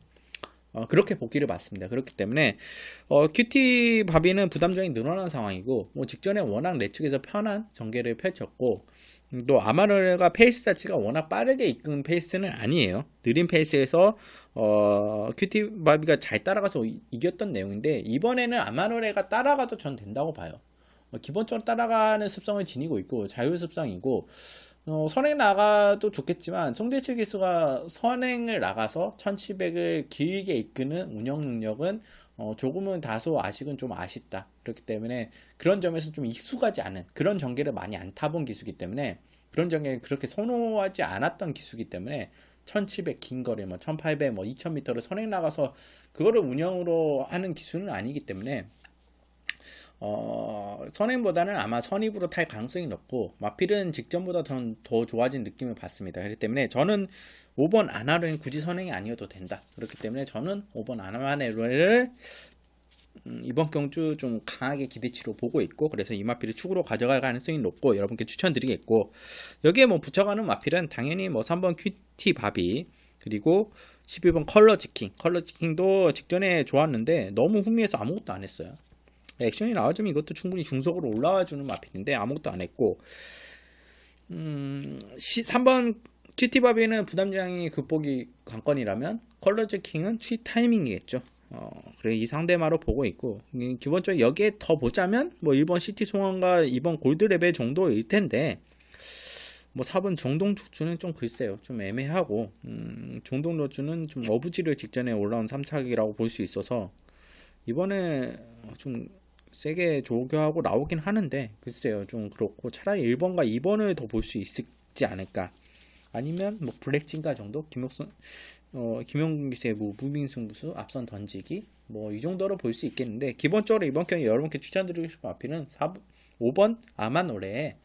그렇게 보기를 봤습니다. 그렇기 때문에 큐티 바비는 부담점이 늘어난 상황이고, 뭐 직전에 워낙 내측에서 편한 전개를 펼쳤고, 또 아마노레가 페이스 자체가 워낙 빠르게 이끈 페이스는 아니에요. 느린 페이스에서 큐티 바비가 잘 따라가서 이겼던 내용인데, 이번에는 아마노레가 따라가도 전 된다고 봐요. 기본적으로 따라가는 습성을 지니고 있고 자유 습성이고, 선행 나가도 좋겠지만 송대치 기수가 선행을 나가서 1700을 길게 이끄는 운영 능력은 조금은 다소 아직은 좀 아쉽다. 그렇기 때문에 그런 점에서 좀 익숙하지 않은, 그런 전개를 많이 안 타본 기수기 때문에, 그런 전개를 그렇게 선호하지 않았던 기수기 때문에 1700 긴 거리, 1800, 2000m를 선행 나가서 그거를 운영으로 하는 기수는 아니기 때문에 선행보다는 아마 선입으로 탈 가능성이 높고, 마필은 직전보다 더 좋아진 느낌을 받습니다. 그렇기 때문에 저는 5번 아나로는 굳이 선행이 아니어도 된다. 그렇기 때문에 저는 5번 아나로를 이번 경주 좀 강하게 기대치로 보고 있고, 그래서 이 마필을 축으로 가져갈 가능성이 높고 여러분께 추천드리겠고, 여기에 뭐 붙여가는 마필은 당연히 3번 큐티 바비, 그리고 11번 컬러지킹도 직전에 좋았는데 너무 흥미해서 아무것도 안 했어요. 액션이 나와주면 이것도 충분히 중속으로 올라와주는 마필인데 아무것도 안 했고, 3번 큐티바비는 부담장이 극복이 관건이라면 컬러즈킹은 취 타이밍이겠죠. 그래 이 상대마로 보고 있고, 기본적으로 여기에 더 보자면 1번 시티 송환과 2번 골드레벨 정도일 텐데, 4번 정동주는 좀 글쎄요, 좀 애매하고, 정동주는 좀 어부지를 직전에 올라온 3차기라고 볼 수 있어서 이번에 좀 세게 조교하고 나오긴 하는데, 글쎄요, 좀 그렇고 차라리 1번과 2번을 더 볼 수 있지 않을까. 아니면 블랙진가 정도, 김용균 기수의 무빙 승부수, 앞선 던지기, 이 정도로 볼 수 있겠는데, 기본적으로 이번 경기 여러분께 추천드리고 싶은 마필은 5번 아마노레에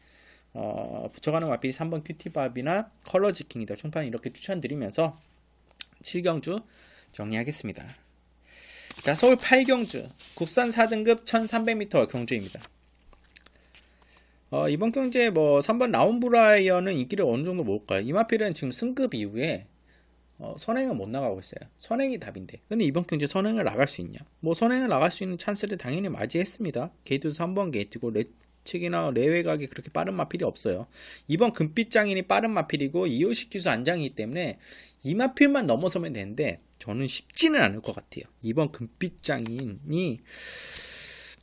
붙여가는 마필이 3번 큐티밥이나 컬러지킹이다. 충판 이렇게 추천드리면서 7경주 정리하겠습니다. 자, 서울 8경주 국산 4등급 1300m 경주입니다. 이번 경주에 3번 라운브라이어는 인기를 어느 정도 모을까요? 이 마필은 지금 승급 이후에 선행은 못 나가고 있어요. 선행이 답인데. 근데 이번 경제 선행을 나갈 수 있냐? 뭐 선행을 나갈 수 있는 찬스를 당연히 맞이했습니다. 게이트도 3번 게이트고 측이나 레외각이 그렇게 빠른 마필이 없어요. 이번 금빛장인이 빠른 마필이고 이호식 기수 안장이기 때문에 이 마필만 넘어서면 되는데 저는 쉽지는 않을 것 같아요. 이번 금빛장인이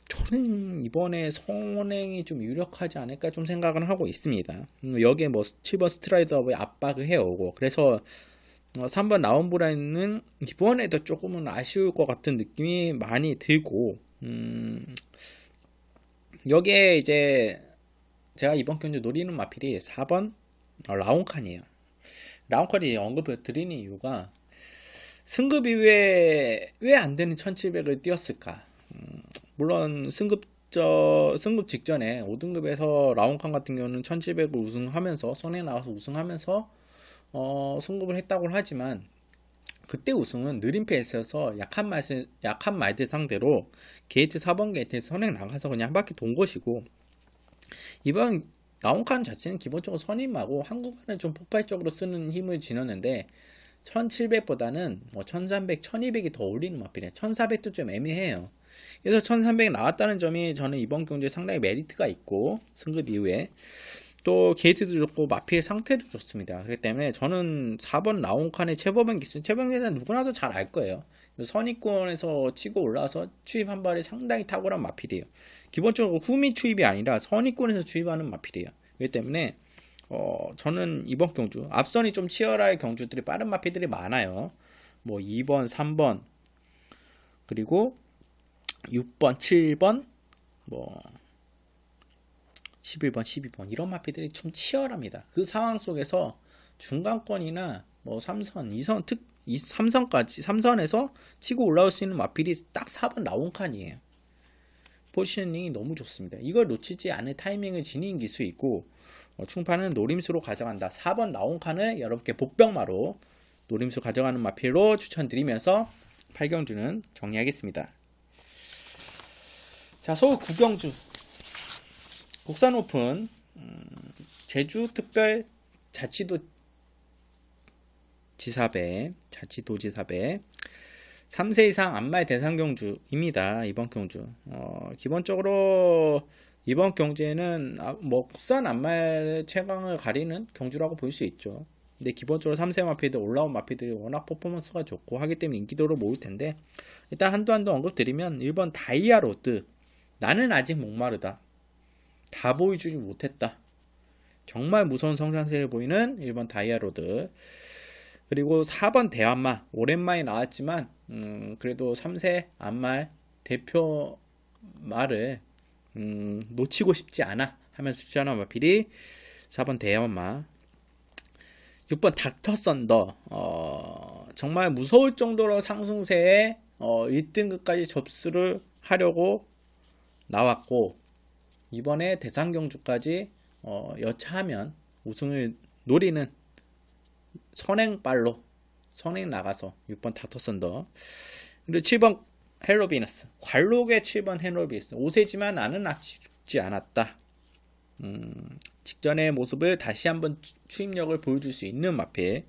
저는 이번에 선행이 좀 유력하지 않을까 좀 생각을 하고 있습니다. 여기에 뭐 7번 스트라이더의 압박을 해오고 그래서 3번 라운브라인은 이번에도 조금은 아쉬울 것 같은 느낌이 많이 들고 여기에 이제 제가 이번 경주 노리는 마필이 4번 라운칸이에요. 라운칸이 언급을 드리는 이유가 승급 이후에 왜 안 되는 1700을 뛰었을까? 물론 승급 직전에 5등급에서 라운칸 같은 경우는 1700을 우승하면서 선에 나와서 우승하면서 승급을 했다고 하지만 그때 우승은 느린 페이스여서 약한 말들 상대로 게이트 4번 게이트에서 선행 나가서 그냥 한 바퀴 돈 것이고 이번 라운칸 자체는 기본적으로 선임하고 한국어는 좀 폭발적으로 쓰는 힘을 지녔는데 1700보다는 뭐 1300, 1200이 더 어울리는 마필이에요. 1400도 좀 애매해요. 그래서 1300 나왔다는 점이 저는 이번 경주에 상당히 메리트가 있고 승급 이후에 또 게이트도 좋고 마필 상태도 좋습니다. 그렇기 때문에 저는 4번 라운칸의 최범현 기수, 최범현 기수는 누구나도 잘 알 거예요. 선위권에서 치고 올라와서 추입 한 발이 상당히 탁월한 마필이에요. 기본적으로 후미 추입이 아니라 선위권에서 추입하는 마필이에요. 그렇기 때문에 저는 이번 경주 앞선이 좀 치열할 경주들이 빠른 마필들이 많아요. 뭐 2번, 3번 그리고 6번, 7번 뭐 11번, 12번 이런 마필들이 좀 치열합니다. 그 상황 속에서 중간권이나 뭐 3선, 2선, 3선까지 3선에서 치고 올라올 수 있는 마필이 딱 4번 라운칸이에요. 포지셔닝이 너무 좋습니다. 이걸 놓치지 않을 타이밍을 지닌 기수 있고 충파는 노림수로 가져간다. 4번 라운칸을 여러분께 복병마로 노림수 가져가는 마필로 추천드리면서 8경주는 정리하겠습니다. 자, 서울 9경주 국산 오픈 제주특별 자치도지사배 3세 이상 안말 대상 경주입니다. 이번 경주 기본적으로 이번 경주에는 뭐 국산 안말 최강을 가리는 경주라고 볼 수 있죠. 근데 기본적으로 3세 마필들 올라온 마필들이 워낙 퍼포먼스가 좋고 하기 때문에 인기도로 모을 텐데 일단 한두 언급드리면 1번 다이아로드 나는 아직 목마르다. 다 보여주지 못했다. 정말 무서운 성장세를 보이는 1번 다이아로드. 그리고 4번 대안마. 오랜만에 나왔지만 그래도 3세 안말 대표 말을 놓치고 싶지 않아 하면서 추천한 마필이 4번 대안마. 6번 닥터 썬더. 정말 무서울 정도로 상승세에 1등급까지 접수를 하려고 나왔고 이번에 대상경주까지 여차하면 우승을 노리는 선행발로 선행 나가서 6번 닥터썬더 그리고 7번 헬로비너스 관록의 7번 헬로비너스 5세지만 나는 아직 죽지 않았다. 직전의 모습을 다시 한번 추임력을 보여줄 수 있는 마필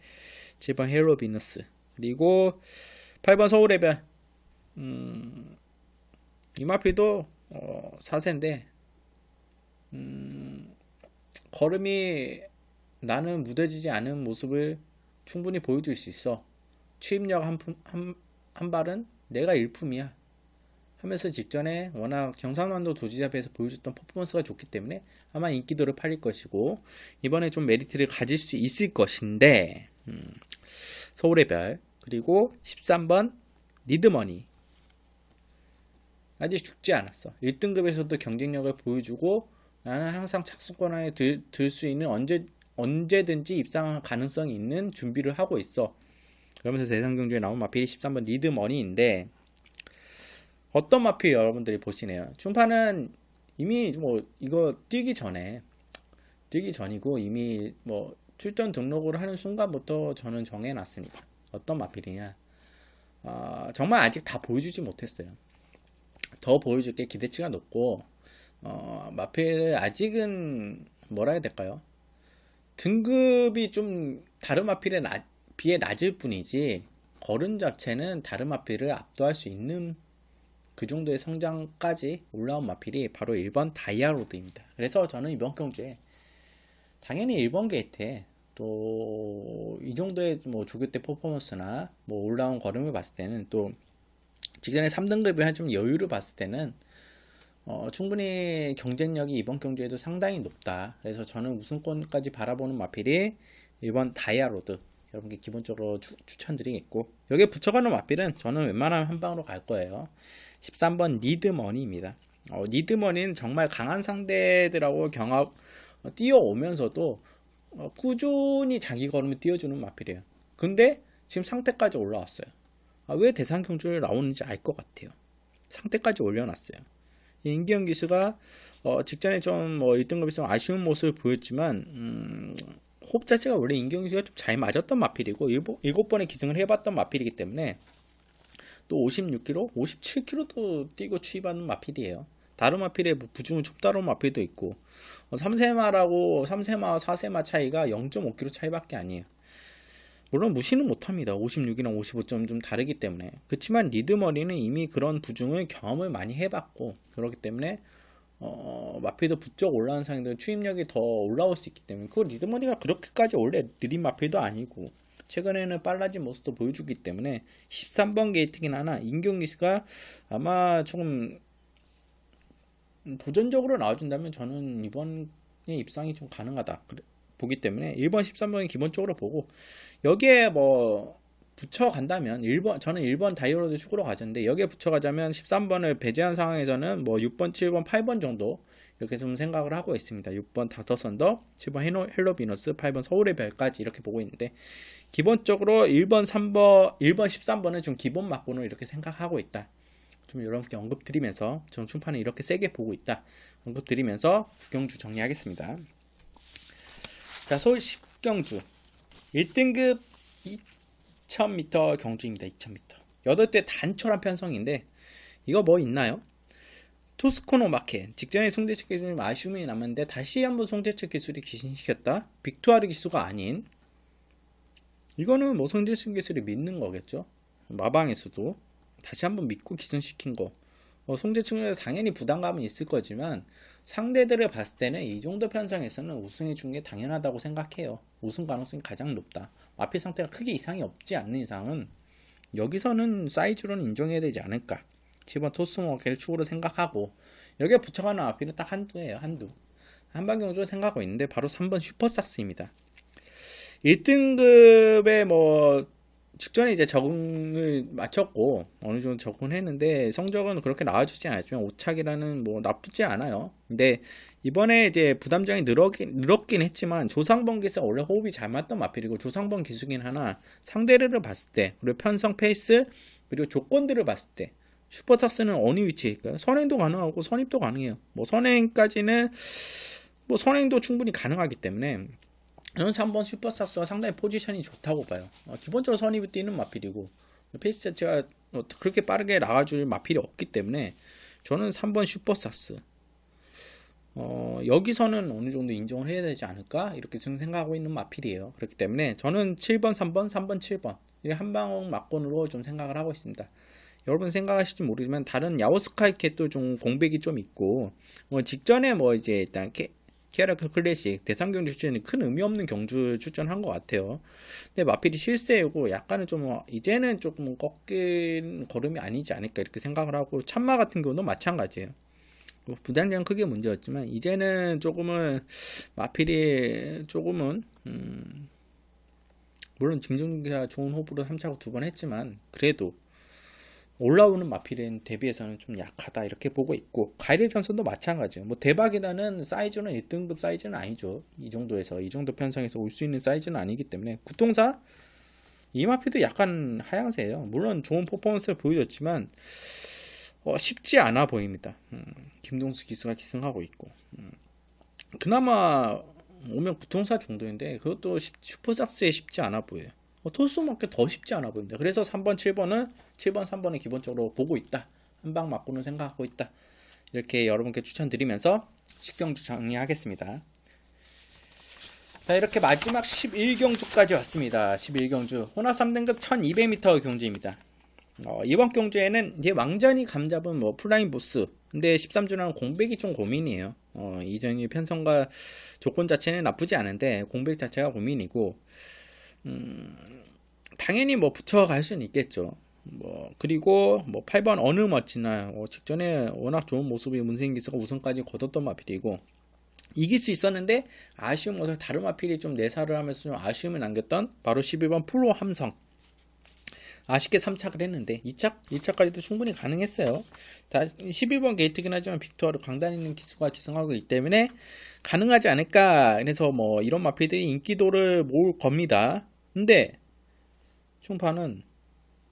7번 헬로비너스 그리고 8번 서울해변 이 마필도 4세인데 걸음이 나는 무뎌지지 않은 모습을 충분히 보여줄 수 있어. 추임력 한 발은 내가 일품이야 하면서 직전에 워낙 경상남도 도지사배에서 보여줬던 퍼포먼스가 좋기 때문에 아마 인기도를 팔릴 것이고 이번에 좀 메리트를 가질 수 있을 것인데 서울의 별 그리고 13번 리드머니 아직 죽지 않았어. 1등급에서도 경쟁력을 보여주고 나는 항상 착수권 안에 들 수 있는 언제든지 입상할 가능성이 있는 준비를 하고 있어. 그러면서 대상경주에 나온 마필이 13번 리드머니인데 어떤 마필 여러분들이 보시네요. 충파는 이미 뭐 이거 뛰기 전이고 이미 뭐 출전 등록을 하는 순간부터 저는 정해놨습니다. 어떤 마필이냐. 정말 아직 다 보여주지 못했어요. 더 보여줄 게 기대치가 높고 마필을 아직은 뭐라 해야 될까요? 등급이 좀 다른 마필에 비해 낮을 뿐이지 걸음 자체는 다른 마필을 압도할 수 있는 그 정도의 성장까지 올라온 마필이 바로 1번 다이아로드입니다. 그래서 저는 이번 경주에 당연히 1번 게이트에 또 이 정도의 뭐 조교 때 퍼포먼스나 뭐 올라온 걸음을 봤을 때는 또 직전에 3등급이 한 좀 여유를 봤을 때는 충분히 경쟁력이 이번 경주에도 상당히 높다. 그래서 저는 우승권까지 바라보는 마필이 1번 다이아로드 여러분께 기본적으로 추천드리겠고, 여기에 붙여가는 마필은 저는 웬만하면 한 방으로 갈 거예요. 13번 니드머니입니다. 니드머니는 정말 강한 상대들하고 경합 뛰어오면서도 꾸준히 자기 걸음을 띄워주는 마필이에요. 근데 지금 상태까지 올라왔어요. 왜 대상 경주를 나오는지 알 것 같아요. 상태까지 올려놨어요. 임기영 기수가 직전에 좀 1등급이 좀 아쉬운 모습을 보였지만 호흡 자체가 원래 임기영 기수가 좀 잘 맞았던 마필이고 7번의 기승을 해봤던 마필이기 때문에 또 56km, 57km도 뛰고 추입하는 마필이에요. 다른 마필의 부중을 좀 따라온 마필도 있고 3세마라고 3세마, 4세마 차이가 0.5km 차이밖에 아니에요. 물론 무시는 못합니다. 56이랑 55점 좀 다르기 때문에. 그렇지만 리드머리는 이미 그런 부중을 경험을 많이 해봤고 그렇기 때문에 마필도 부쩍 올라온 상황에도 추입력이 더 올라올 수 있기 때문에 그 리드머리가 그렇게까지 원래 느린 마필도 아니고 최근에는 빨라진 모습도 보여주기 때문에 13번 게이트긴 하나 임경기스가 아마 조금 도전적으로 나와준다면 저는 이번에 입상이 좀 가능하다 보기 때문에 1번 13번이 기본적으로 보고 여기에 뭐 붙여간다면 저는 1번 다이어로드 축으로 가졌는데 여기에 붙여가자면 13번을 배제한 상황에서는 뭐 6번, 7번, 8번 정도 이렇게 좀 생각을 하고 있습니다. 6번 닥터 선더, 7번 헬로 비너스, 8번 서울의 별까지 이렇게 보고 있는데 기본적으로 1번, 3번, 1번, 13번은 좀 기본 막군을 이렇게 생각하고 있다. 좀 여러분께 언급 드리면서 정충판을 이렇게 세게 보고 있다. 언급 드리면서 구경주 정리하겠습니다. 자, 서울 10경주 1등급 2000m 경주입니다. 2000m 8대 단촐한 편성인데 이거 뭐 있나요? 토스코노 마켓 직전에 송대측 기술이 아쉬움이 남았는데 다시 한번 송대측 기술이 기신시켰다. 빅투아르 기수가 아닌 이거는 뭐 송대측 기술이 믿는 거겠죠. 마방에서도 다시 한번 믿고 기승시킨 거. 송재충에서 당연히 부담감은 있을 거지만 상대들을 봤을 때는 이 정도 편성에서는 우승해 준 게 당연하다고 생각해요. 우승 가능성이 가장 높다. 마필 상태가 크게 이상이 없지 않는 이상은 여기서는 사이즈로는 인정해야 되지 않을까. 7번 토스모케를 축으로 생각하고 여기에 붙여가는 마필은 딱 한두예요. 한두. 한방경주로 생각하고 있는데 바로 3번 슈퍼삭스입니다. 1등급에 뭐 직전에 이제 적응을 마쳤고 어느 정도 적응했는데 성적은 그렇게 나와주지 않았지만 5착이라는 뭐 나쁘지 않아요. 근데 이번에 이제 부담장이 늘었긴 했지만 조상번 기수가 원래 호흡이 잘 맞던 마필이고 조상번 기수긴 하나 상대를 봤을 때 그리고 편성 페이스 그리고 조건들을 봤을 때 슈퍼삭스는 어느 위치일까요? 선행도 가능하고 선입도 가능해요. 뭐 선행까지는 뭐 선행도 충분히 가능하기 때문에 저는 3번 슈퍼삭스가 상당히 포지션이 좋다고 봐요. 기본적으로 선입이 뛰는 마필이고 페이스 자체가 그렇게 빠르게 나가줄 마필이 없기 때문에 저는 3번 슈퍼삭스 여기서는 어느 정도 인정을 해야 되지 않을까 이렇게 생각하고 있는 마필이에요. 그렇기 때문에 저는 7번 3번 3번 7번 한방 막권으로 좀 생각을 하고 있습니다. 여러분 생각하실지 모르지만 다른 야오스카이캣도 좀 공백이 좀 있고 직전에 뭐 이제 일단 키아라크 클래식 대상경주 출전이 큰 의미 없는 경주 출전한 것 같아요. 근데 마필이 실세이고 약간은 좀 이제는 조금 꺾인 걸음이 아니지 않을까 이렇게 생각을 하고 참마 같은 경우도 마찬가지예요. 부담량 크게 문제였지만 이제는 조금은 마필이 조금은 물론 김종기가 좋은 호흡으로 3차고 2번 했지만 그래도 올라오는 마필에 대비해서는 좀 약하다 이렇게 보고 있고 가이리 전선도 마찬가지예요. 뭐 대박이다는 사이즈는 1등급 사이즈는 아니죠. 이 정도에서 이 정도 편성에서 올 수 있는 사이즈는 아니기 때문에 구통사 이 마필도 약간 하향세예요. 물론 좋은 퍼포먼스를 보여줬지만 쉽지 않아 보입니다. 김동수 기수가 기승하고 있고 그나마 오면 구통사 정도인데 그것도 슈퍼삭스에 쉽지 않아 보여요. 토스밖에 더 쉽지 않아 보입니다. 그래서 3번, 7번은 7번, 3번을 기본적으로 보고 있다. 한방 맞고는 생각하고 있다. 이렇게 여러분께 추천드리면서 식경주 정리하겠습니다. 자, 이렇게 마지막 11경주까지 왔습니다. 11경주 호나 3등급 1200m 경주입니다. 이번 경주에는 이제 왕전이 감잡은 뭐 플라잉 보스, 근데 13주라는 공백이 좀 고민이에요. 이전이 편성과 조건 자체는 나쁘지 않은데 공백 자체가 고민이고, 당연히 뭐 붙여갈 수는 있겠죠. 뭐 그리고 뭐 8번 어느 멋지나 직전에 워낙 좋은 모습이 문생기수가 우승까지 거뒀던 마필이고, 이길 수 있었는데 아쉬운 것을 다른 마필이 좀 내사를 하면서 좀 아쉬움을 남겼던 바로 11번 프로 함성. 아쉽게 3착을 했는데 2착까지도 충분히 가능했어요. 11번 게이트긴 하지만 빅토르 강단 있는 기수가 기승하고 있기 때문에 가능하지 않을까. 그래서 뭐 이런 마필들이 인기도를 모을 겁니다. 근데 충파는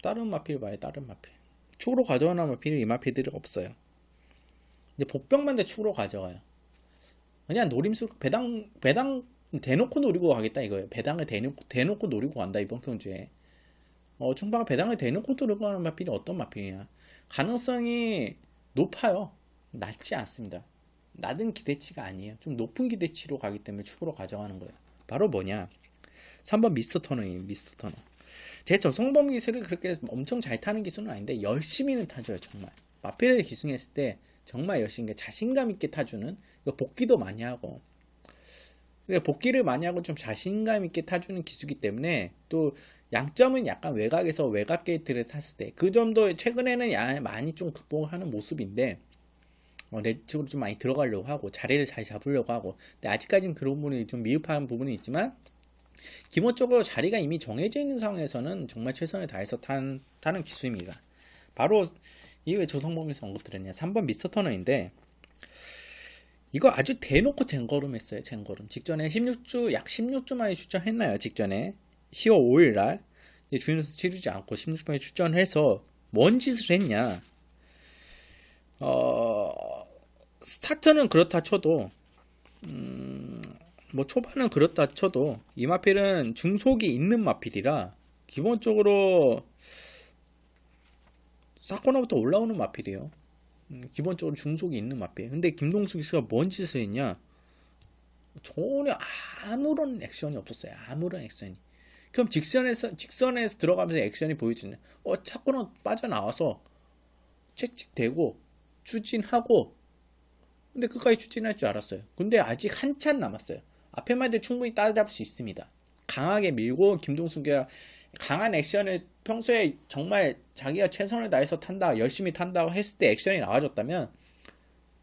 다른 마필 봐요. 다른 마필 축으로 가져오는 마필이 이 마필들이 없어요. 이제 복병만 대 축으로 가져가요. 그냥 노림수 배당 대놓고 노리고 가겠다 이거예요. 배당을 대놓고 노리고 간다 이번 경주에. 충파가 배당을 대놓고 노리고 가는 마필이 어떤 마필이냐. 가능성이 높아요. 낮지 않습니다. 낮은 기대치가 아니에요. 좀 높은 기대치로 가기 때문에 축으로 가져가는 거예요. 바로 뭐냐, 3번 미스터 터너예요. 미스터 터너. 제 저성범 기술을 그렇게 엄청 잘 타는 기술은 아닌데 열심히는 타줘요. 정말 마필을 기승했을 때 정말 열심히 자신감 있게 타주는, 복귀도 많이 하고, 복귀를 많이 하고 좀 자신감 있게 타주는 기수기 때문에, 또 양점은 약간 외곽에서 외곽 게이트를 탔을 때 그 점도 최근에는 많이 좀 극복하는 모습인데, 내측으로 좀 많이 들어가려고 하고 자리를 잘 잡으려고 하고, 근데 아직까지는 그런 부분이 좀 미흡한 부분이 있지만, 기본적으로 자리가 이미 정해져 있는 상황에서는 정말 최선을 다해서 타는 기수입니다. 바로 이왜 조성범에서 언급드렸냐, 3번 미스터 터너인데, 이거 아주 대놓고 쟁걸음 했어요. 쟁걸음 직전에 약 16주 만에 출전했나요. 직전에 10월 5일날 주인수 치르지 않고 16주 만에 출전해서 뭔 짓을 했냐. 스타트는 그렇다 쳐도, 뭐 초반은 그렇다 쳐도 이 마필은 중속이 있는 마필이라 기본적으로 사코나부터 올라오는 마필이에요. 기본적으로 중속이 있는 마필. 근데 김동숙 기수가 뭔 짓을 했냐, 전혀 아무런 액션이 없었어요. 아무런 액션이. 그럼 직선에서 들어가면서 액션이 보여지냐, 차코나 빠져나와서 채찍대고 추진하고, 근데 끝까지 추진할 줄 알았어요. 근데 아직 한참 남았어요. 앞에만 해도 충분히 따라잡을 수 있습니다. 강하게 밀고 김동숙이가 강한 액션을 평소에 정말 자기가 최선을 다해서 탄다, 열심히 탄다고 했을 때 액션이 나와줬다면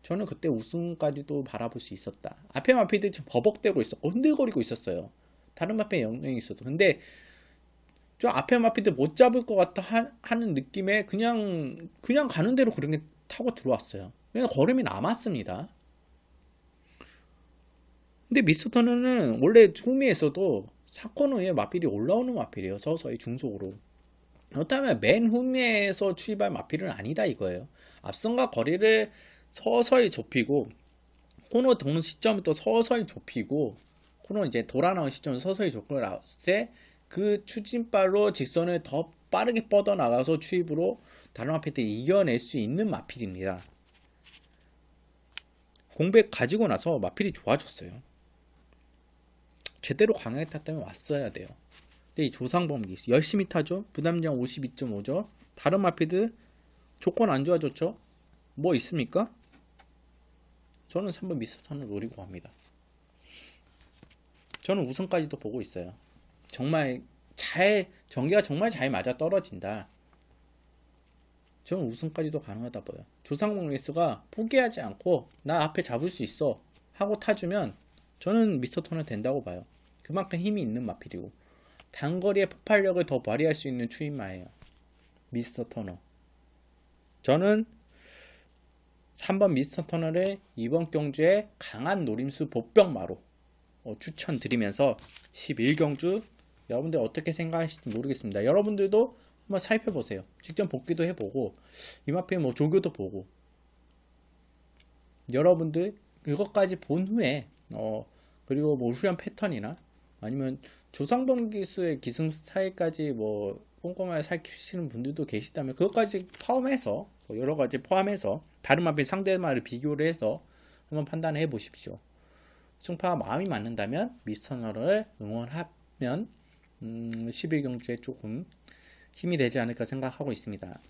저는 그때 우승까지도 바라볼 수 있었다. 앞에 마필들이 좀 버벅대고 있어, 언들거리고 있었어요. 다른 마필에 영향이 있어도. 근데 좀 앞에 마필들 못 잡을 것 같다 하는 느낌에 그냥 가는 대로 그렇게 타고 들어왔어요. 왜냐면 걸음이 남았습니다. 근데 미스터 터너는 원래 후미에서도 사코노에 마필이 올라오는 마필이에요. 서서히 중속으로. 그렇다면 맨 후미에서 출발 마필은 아니다 이거예요. 앞선과 거리를 서서히 좁히고, 코너 도는 시점부터 서서히 좁히고, 코너 이제 돌아 나온 시점을 서서히 좁히고 나왔을 때 그 추진발로 직선을 더 빠르게 뻗어나가서 추입으로 다른 마필들이 이겨낼 수 있는 마필입니다. 공백 가지고 나서 마필이 좋아졌어요. 제대로 강하게 탔다면 왔어야 돼요. 근데 이 조상범기 열심히 타죠. 부담량 52.5죠. 다른 마필들 조건 안 좋아졌죠. 뭐 있습니까? 저는 3번 미스터 터너를 노리고 갑니다. 저는 우승까지도 보고 있어요. 정말 전개가 정말 잘 맞아 떨어진다. 저는 우승까지도 가능하다 봐요. 조상범 레이스가 포기하지 않고 나 앞에 잡을 수 있어 하고 타주면 저는 미스터 터너 된다고 봐요. 그만큼 힘이 있는 마필이고 단거리의 폭발력을 더 발휘할 수 있는 추임마예요. 미스터 터너. 저는 3번 미스터 터너를 이번 경주에 강한 노림수 복병마로 추천드리면서 11경주 여러분들 어떻게 생각하실지 모르겠습니다. 여러분들도 한번 살펴보세요. 직접 복귀도 해보고 이 마필 뭐 조교도 보고, 여러분들 이것까지 본 후에 그리고 뭐 후련 패턴이나 아니면 조상범 기수의 기승 스타일까지 뭐 꼼꼼하게 살피시는 분들도 계시다면 그것까지 포함해서, 여러 가지 포함해서 다른 마필 상대마를 비교를 해서 한번 판단해 보십시오. 충파가 마음이 맞는다면 미스터너를 응원하면 11경주에 조금 힘이 되지 않을까 생각하고 있습니다.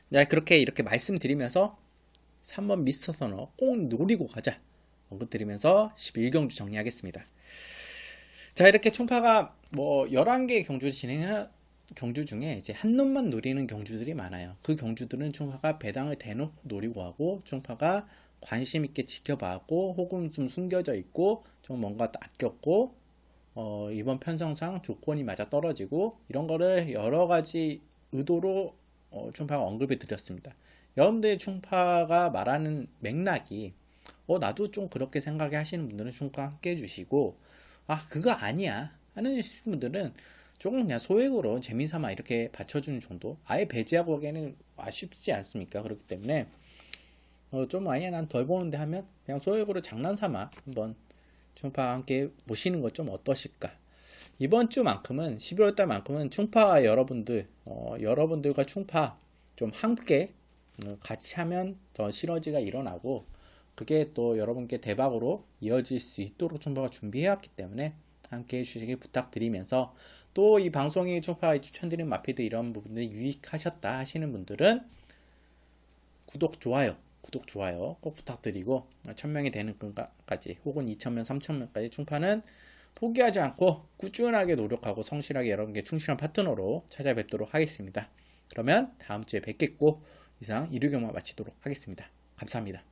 네, 그렇게 이렇게 말씀드리면서 3번 미스터 서너 꼭 노리고 가자 언급드리면서 11경주 정리하겠습니다. 자, 이렇게 충파가 뭐 11개 경주 진행한 경주 중에 이제 한 놈만 노리는 경주들이 많아요. 그 경주들은 충파가 배당을 대놓고 노리고 하고, 충파가 관심 있게 지켜봐고, 혹은 좀 숨겨져 있고, 좀 뭔가 아꼈고, 이번 편성상 조건이 맞아 떨어지고, 이런 거를 여러 가지 의도로 충파가 언급을 드렸습니다. 여러분들 충파가 말하는 맥락이 나도 좀 그렇게 생각해 하시는 분들은 충파 함께 해주시고, 그거 아니야 하는 분들은 조금 그냥 소액으로 재미삼아 이렇게 받쳐주는 정도, 아예 배제하고 하기에는 아쉽지 않습니까? 그렇기 때문에 좀 아니야 난 덜 보는데 하면 그냥 소액으로 장난삼아 한번 충파와 함께 보시는 것 좀 어떠실까. 이번 주만큼은 11월 달만큼은 충파 여러분들 여러분들과 충파 좀 함께 같이 하면 더 시너지가 일어나고, 그게 또 여러분께 대박으로 이어질 수 있도록 충파가 준비해왔기 때문에 함께 해주시길 부탁드리면서, 또 이 방송이 충파가 추천드린 마피드 이런 부분들이 유익하셨다 하시는 분들은 구독, 좋아요 꼭 부탁드리고, 1000명이 되는 끈까지 혹은 2000명, 3000명까지 충파는 포기하지 않고 꾸준하게 노력하고 성실하게 여러분께 충실한 파트너로 찾아뵙도록 하겠습니다. 그러면 다음 주에 뵙겠고, 이상 일요경마 마치도록 하겠습니다. 감사합니다.